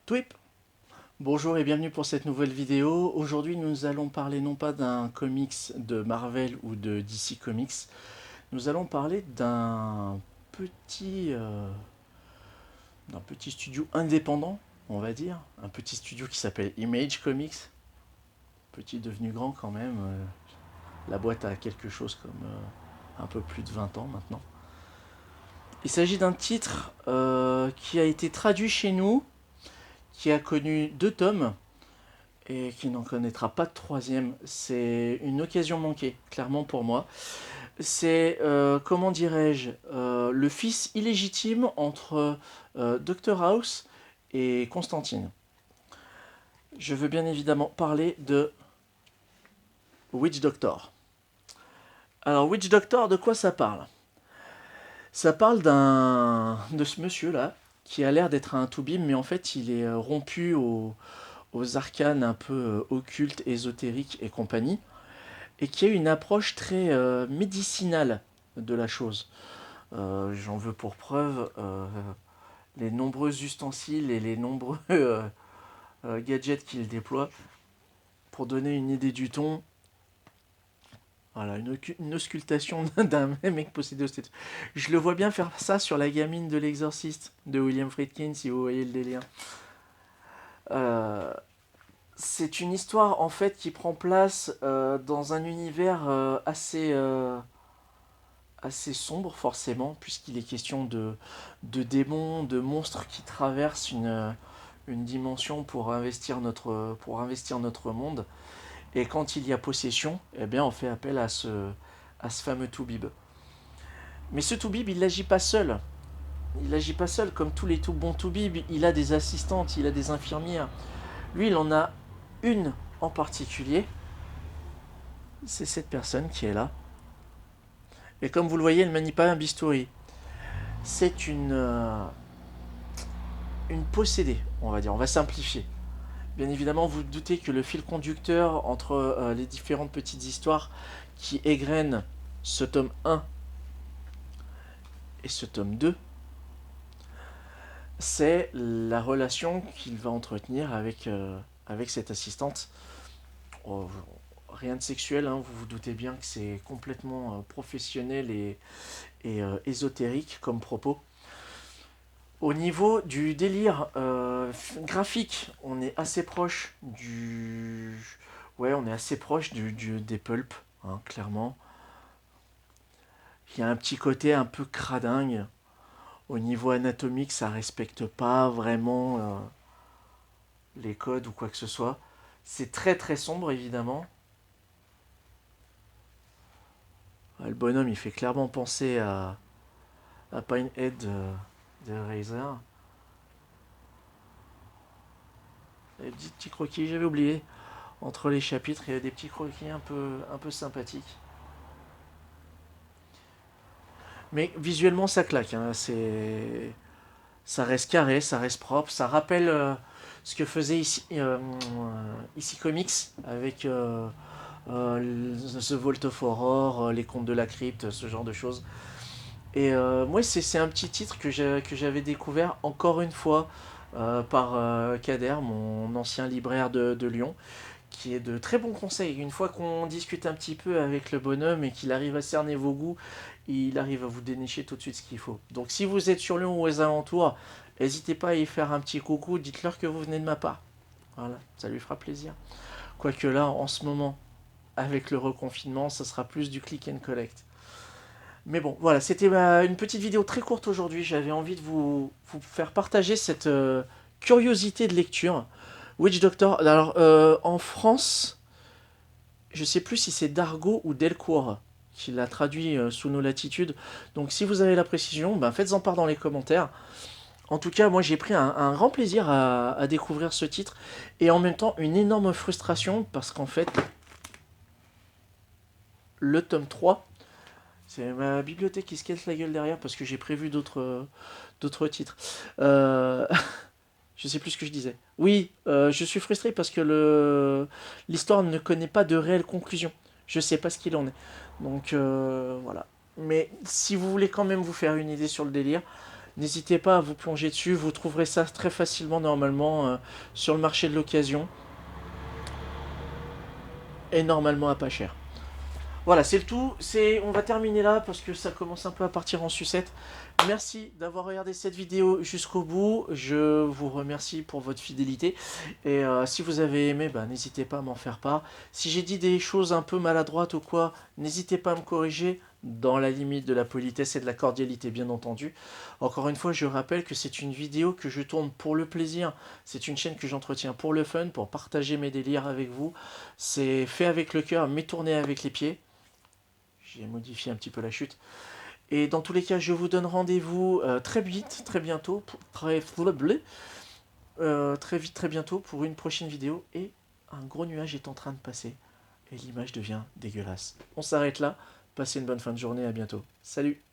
Twip! Bonjour et bienvenue pour cette nouvelle vidéo. Aujourd'hui nous allons parler non pas d'un comics de Marvel ou de DC Comics, nous allons parler petit, euh, d'un petit studio indépendant, on va dire. Un petit studio qui s'appelle Image Comics. Petit devenu grand quand même. La boîte a quelque chose comme un peu plus de 20 ans maintenant. Il s'agit d'un titre qui a été traduit chez nous, qui a connu 2 tomes et qui n'en connaîtra pas de troisième. C'est une occasion manquée, clairement pour moi. C'est, comment dirais-je, le fils illégitime entre Dr House et Constantine. Je veux bien évidemment parler de Witch Doctor. Alors Witch Doctor, de quoi ça parle? Ça parle de ce monsieur-là, qui a l'air d'être un toubib, mais en fait il est rompu aux arcanes un peu occultes, ésotériques et compagnie, et qui a une approche très médicinale de la chose. J'en veux pour preuve les nombreux ustensiles et les nombreux gadgets qu'il déploie. Pour donner une idée du ton, voilà, une auscultation d'un mec possédé au statut. Je le vois bien faire ça sur la gamine de l'exorciste de William Friedkin, si vous voyez le délire. Euh, c'est une histoire en fait qui prend place dans un univers assez sombre forcément, puisqu'il est question de démons, de monstres qui traversent une dimension pour investir notre monde. Et quand il y a possession, eh bien on fait appel à ce fameux Toubib. Mais ce Toubib, il n'agit pas seul. Il n'agit pas seul, comme tous les tout bons Toubib. Il a des assistantes, il a des infirmières. Lui, il en a une en particulier. C'est cette personne qui est là. Et comme vous le voyez, elle ne manie pas un bistouri. C'est une possédée, on va dire. On va simplifier. Bien évidemment, vous vous doutez que le fil conducteur entre les différentes petites histoires qui égrènent ce tome 1 et ce tome 2, c'est la relation qu'il va entretenir avec cette assistante. Oh, rien de sexuel, hein, vous vous doutez bien que c'est complètement professionnel et ésotérique comme propos. Au niveau du délire graphique, on est assez proche Ouais, on est assez proche des pulps, hein, clairement. Il y a un petit côté un peu cradingue. Au niveau anatomique, ça respecte pas vraiment les codes ou quoi que ce soit. C'est très très sombre, évidemment. Le bonhomme, il fait clairement penser à Pinehead de Razer. Les petits croquis, j'avais oublié. Entre les chapitres, il y a des petits croquis un peu sympathiques. Mais visuellement, ça claque. Hein. Ça reste carré, ça reste propre. Ça rappelle ce que faisait ici Comics avec The Vault of Horror, les Contes de la Crypte, ce genre de choses. Et moi, c'est un petit titre que j'avais découvert encore une fois par Kader, mon ancien libraire de Lyon, qui est de très bons conseils. Une fois qu'on discute un petit peu avec le bonhomme et qu'il arrive à cerner vos goûts, il arrive à vous dénicher tout de suite ce qu'il faut. Donc si vous êtes sur Lyon ou aux alentours, n'hésitez pas à y faire un petit coucou, dites-leur que vous venez de ma part. Voilà, ça lui fera plaisir. Quoique là, en ce moment, avec le reconfinement, ça sera plus du click and collect. Mais bon, voilà, c'était une petite vidéo très courte aujourd'hui. J'avais envie de vous faire partager cette curiosité de lecture. Witch Doctor, alors en France, je sais plus si c'est Dargaud ou Delcourt qui l'a traduit sous nos latitudes. Donc si vous avez la précision, ben, faites-en part dans les commentaires. En tout cas, moi j'ai pris un grand plaisir à découvrir ce titre et en même temps une énorme frustration parce qu'en fait, le tome 3, c'est ma bibliothèque qui se casse la gueule derrière parce que j'ai prévu d'autres titres. Euh, je sais plus ce que je disais. Oui, je suis frustré parce que l'histoire ne connaît pas de réelle conclusion. Je sais pas ce qu'il en est. Donc voilà. Mais si vous voulez quand même vous faire une idée sur le délire, N'hésitez pas à vous plonger dessus, vous trouverez ça très facilement normalement sur le marché de l'occasion. Et normalement à pas cher. Voilà, c'est le tout. On va terminer là parce que ça commence un peu à partir en sucette. Merci d'avoir regardé cette vidéo jusqu'au bout. Je vous remercie pour votre fidélité. Et si vous avez aimé, bah, n'hésitez pas à m'en faire part. Si j'ai dit des choses un peu maladroites ou quoi, n'hésitez pas à me corriger dans la limite de la politesse et de la cordialité, bien entendu. Encore une fois, je rappelle que c'est une vidéo que je tourne pour le plaisir. C'est une chaîne que j'entretiens pour le fun, pour partager mes délires avec vous. C'est fait avec le cœur, mais tourné avec les pieds. J'ai modifié un petit peu la chute. Et dans tous les cas, je vous donne rendez-vous très vite, très bientôt, très vite, très bientôt pour une prochaine vidéo. Et un gros nuage est en train de passer. Et l'image devient dégueulasse. On s'arrête là. Passez une bonne fin de journée. À bientôt. Salut!